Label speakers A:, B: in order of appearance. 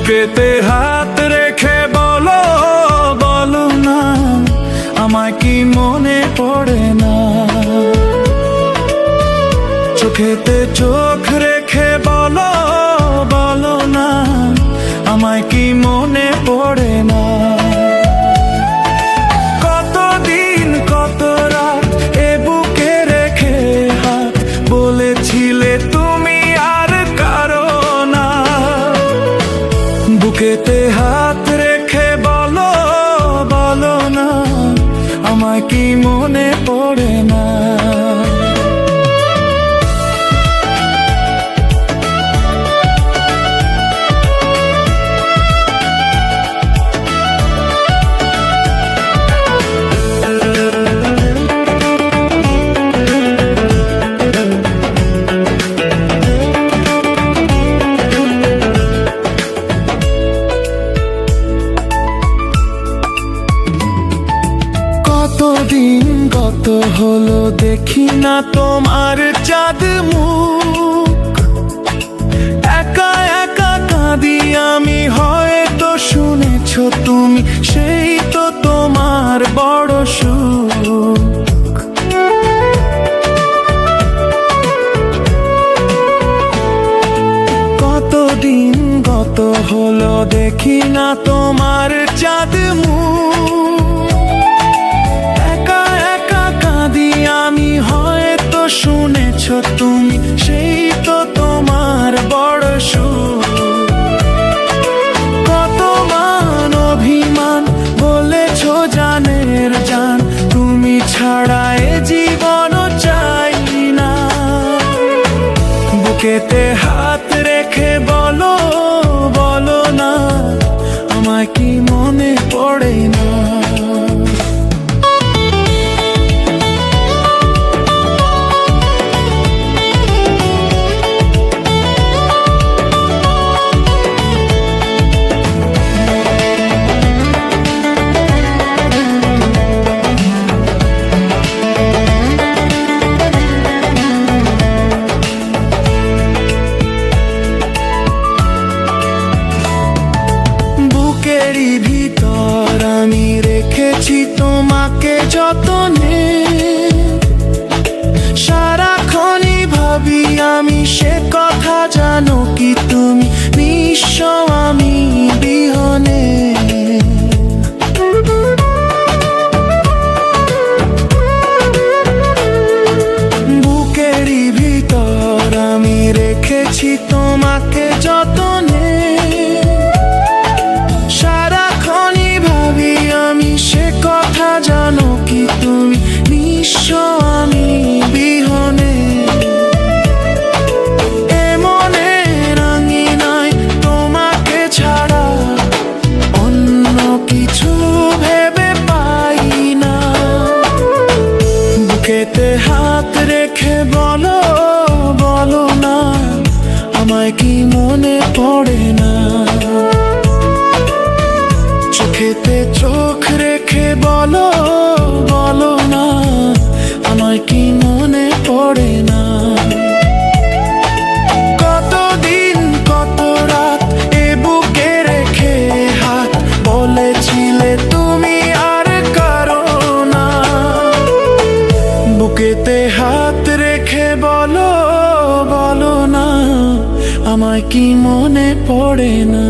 A: বুকেতে হাত রেখে বলো বলো না, আমায় কি মনে পড়ে না? চোখেতে চোখ রেখে বলো বলো না, আমায় কি মনে পড়ে না? কতদিন কত রাত এ বুকে রেখে হাত বলেছিলে তুমি আর কারো না। বুকেতে হাত রেখে বলো বলো না, আমায় কি মনে পড়ে না? কতদিন কত হলো দেখি না তোমার চাঁদ মুখ, একা একা কাঁদি আমি, হয়তো শুনেছো তুমি, সেই তো তোমার বড় সুখ। কতদিন কত হলো দেখি না তোমার চাঁদ মুখ, আমি, হয়তো শুনেছো তুমি, সেই তো তোমার বড় সুখ। কত মান অভিমান বলেছো জানের জান, তুমি ছাড়া এ জীবন চাই না। বুকেতে হাত রেখে বলো বলো না, আমায় কি মনে পড়ে না? বুকেরই ভিতর আমি রেখেছি তোমাকে যতনে, সারাক্ষণই ভাবি আমি সে কথা, জানো কি তুমি নিঃস্ব আমি বিহনে। বুকেরই ভিতর আমি রেখেছি তোমাকে যতনে, সারাক্ষণই ভাবি আমি সে কথা, জানো কি তুমি নিঃস্ব আমি বিহনে। এমনে রাঙিনায় তোমাকে ছাড়া অন্য কিছু ভেবে পাই না। বুকেতে হাত রেখে বলো বলো না, আমায় কি মনে পড়ে না? চোখেতে চোখ রেখে বলো বলো না, আমায় কি মনে পড়ে না? কতদিন কত রাত এ বুকে রেখে হাত বলেছিলে তুমি আর কারো না। বুকেতে হাত রেখে বলো বলো না, আমায় কি মনে পড়ে না?